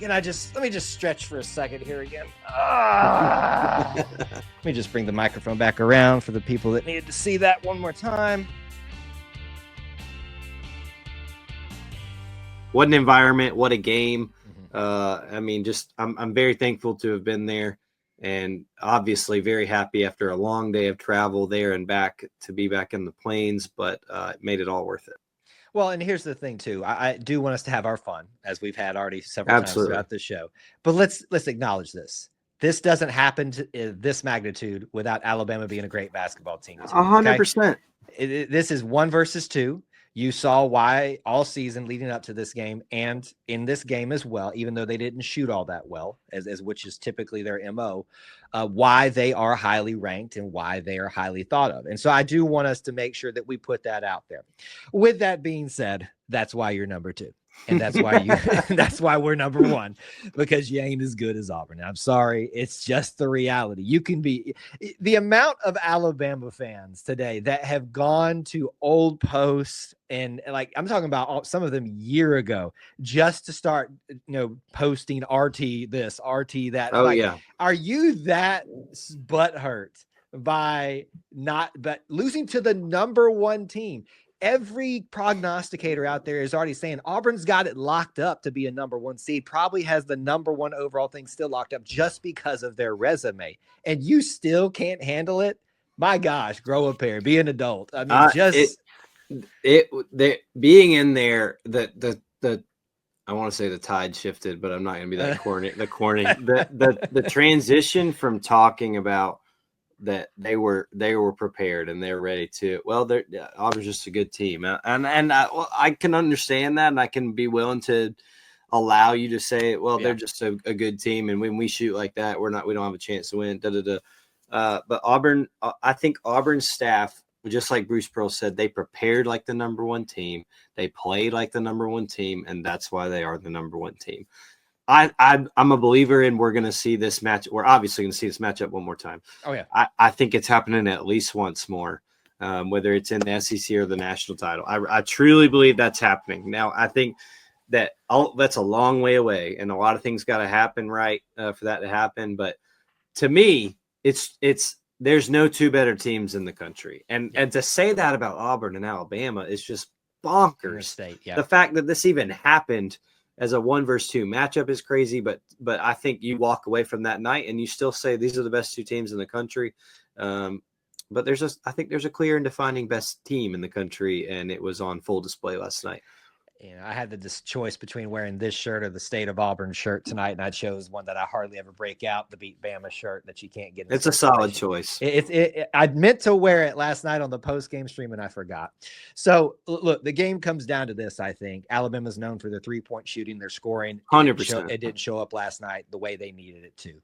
let me just stretch for a second here again. Let me just bring the microphone back around for the people that needed to see that one more time. What an environment! What a game! I mean, I'm very thankful to have been there, and obviously very happy after a long day of travel there and back to be back in the plains. But it made it all worth it. Well, and here's the thing too. I do want us to have our fun, as we've had already several times throughout the show. But let's acknowledge this. This doesn't happen to this magnitude without Alabama being a great basketball team. 100%. This is 1 versus 2. You saw why all season leading up to this game and in this game as well, even though they didn't shoot all that well, as which is typically their MO, why they are highly ranked and why they are highly thought of. And so I do want us to make sure that we put that out there. With that being said, that's why you're number 2. And that's why we're number 1, because you ain't as good as Auburn. I'm sorry. It's just the reality. You can be the amount of Alabama fans today that have gone to old posts and like, I'm talking about some of them year ago just to start, posting RT this, RT that. Oh, yeah. Are you that butthurt by but losing to the number 1 team? Every prognosticator out there is already saying Auburn's got it locked up to be a number 1 seed, probably has the number 1 overall thing still locked up just because of their resume. And you still can't handle it. My gosh, grow a pair, be an adult. I mean, being in there, I want to say the tide shifted, but I'm not going to be that corny. The transition from talking about that they were prepared and they're ready to. Well, Auburn's just a good team, and I can understand that, and I can be willing to allow you to say, well, they're just a good team, and when we shoot like that, we don't have a chance to win. But Auburn, I think Auburn's staff, just like Bruce Pearl said, they prepared like the number 1 team, they played like the number 1 team, and that's why they are the number 1 team. I'm a believer in we're going to see this match. We're obviously going to see this matchup one more time. Oh, yeah. I think it's happening at least once more, whether it's in the SEC or the national title. I truly believe that's happening. Now, I think that's a long way away, and a lot of things got to happen for that to happen. But to me, there's no 2 better teams in the country. And to say that about Auburn and Alabama is just bonkers. The fact that this even happened as a 1 versus 2 matchup is crazy, but I think you walk away from that night and you still say these are the best 2 teams in the country. But I think there's a clear and defining best team in the country, and it was on full display last night. I had this choice between wearing this shirt or the State of Auburn shirt tonight, and I chose one that I hardly ever break out, the Beat Bama shirt that you can't get. It's a solid choice. I meant to wear it last night on the post-game stream, and I forgot. So, look, the game comes down to this, I think. Alabama's known for their 3-point shooting, their scoring. 100%. It didn't show up last night the way they needed it to.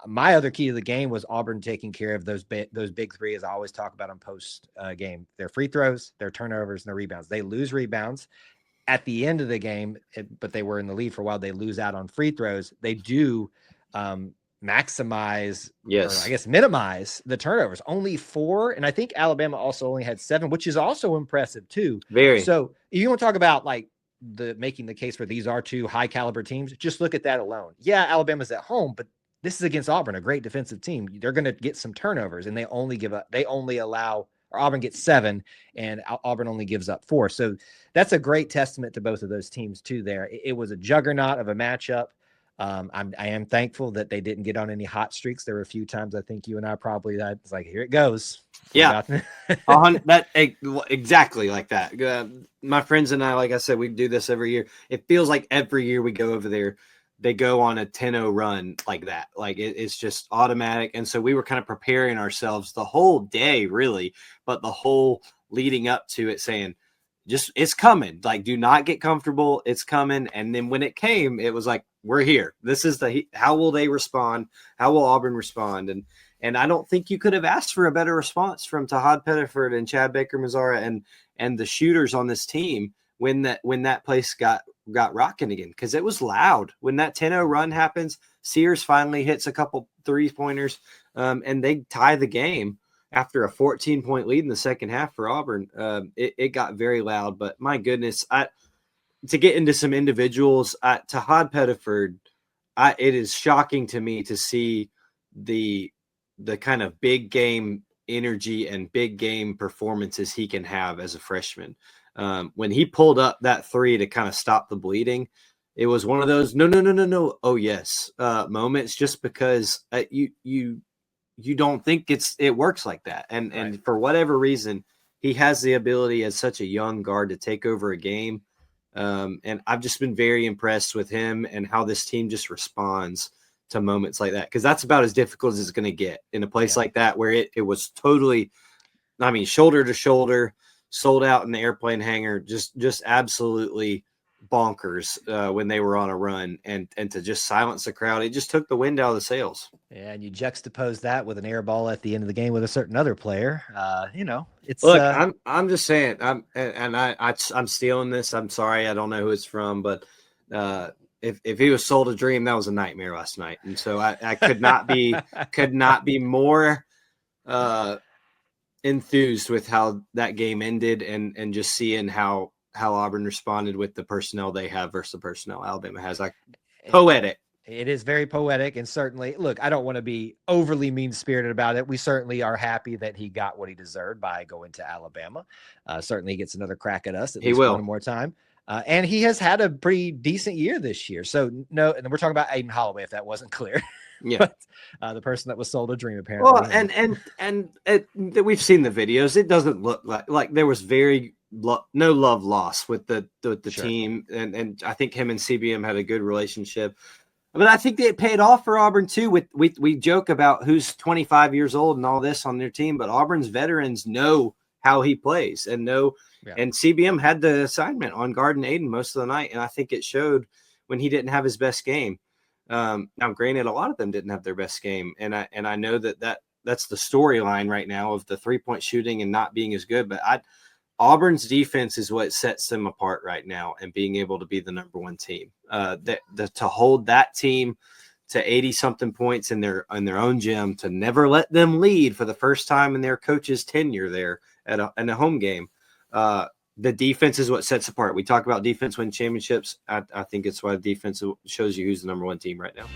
My other key to the game was Auburn taking care of those big 3, as I always talk about on post game. Their free throws, their turnovers, and their rebounds. They lose rebounds at the end of the game, but they were in the lead for a while. They lose out on free throws. They do maximize, or I guess minimize the turnovers. Only 4, and I think Alabama also only had 7, which is also impressive too. Very. So if you want to talk about like making the case for these are 2 high caliber teams, just look at that alone. Yeah, Alabama's at home, but this is against Auburn, a great defensive team. They're going to get some turnovers, and they only allow. Or Auburn gets 7 and Auburn only gives up 4. So that's a great testament to both of those teams too there. It was a juggernaut of a matchup. I am thankful that they didn't get on any hot streaks. There were a few times I think you and I probably it's like, here it goes. Yeah. Exactly like that. My friends and I, like I said, we do this every year. It feels like every year we go over there, they go on a 10-0 run like that. Like it's just automatic. And so we were kind of preparing ourselves the whole day, really, but the whole leading up to it saying, it's coming. Like, do not get comfortable. It's coming. And then when it came, it was like, we're here. This is how will they respond? How will Auburn respond? And I don't think you could have asked for a better response from Tahad Pettiford and Chad Baker-Mazara and the shooters on this team when that place got rocking again, because it was loud. When that 10-0 run happens, Sears finally hits a couple 3-pointers, and they tie the game after a 14-point lead in the second half for Auburn. It got very loud, but my goodness, to get into some individuals, to Todd Pettiford, it is shocking to me to see the kind of big game energy and big game performances he can have as a freshman. When he pulled up that three to kind of stop the bleeding, it was one of those no, oh yes moments, just because you don't think it works like that, and for whatever reason, he has the ability as such a young guard to take over a game. And I've just been very impressed with him and how this team just responds to moments like that, because that's about as difficult as it's going to get in a place like that, where it was totally, I mean, shoulder to shoulder, sold out in the airplane hangar, just absolutely bonkers when they were on a run, and to just silence the crowd, it just took the wind out of the sails. Yeah, and you juxtapose that with an air ball at the end of the game with a certain other player. It's look. I'm just saying. I'm stealing this. I'm sorry. I don't know who it's from, but if he was sold a dream, that was a nightmare last night, and so I could not be more enthused with how that game ended, and just seeing how Auburn responded with the personnel they have versus the personnel Alabama has. Like, poetic. It is very poetic, and certainly, look, I don't want to be overly mean-spirited about it. We certainly are happy that he got what he deserved by going to Alabama. Certainly he gets another crack at us at least one more time. And he has had a pretty decent year this year. So no, and we're talking about Aiden Holloway, if that wasn't clear. Yeah. But the person that was sold a dream, apparently. Well, and we've seen the videos. It doesn't look like there was no love lost with the sure. team, and I think him and CBM had a good relationship. But I think it paid off for Auburn too. We joke about who's 25 years old and all this on their team, but Auburn's veterans know how he plays and know. Yeah. And CBM had the assignment on guard and Aiden most of the night, and I think it showed when he didn't have his best game. Now, granted, a lot of them didn't have their best game, and I know that's the storyline right now of the 3-point shooting and not being as good. But Auburn's defense is what sets them apart right now, and being able to be the number one team. To hold that team to 80-something points in their own gym, to never let them lead for the first time in their coach's tenure there in a home game. The defense is what sets apart. We talk about defense win championships. I think it's why the defense shows you who's the number one team right now.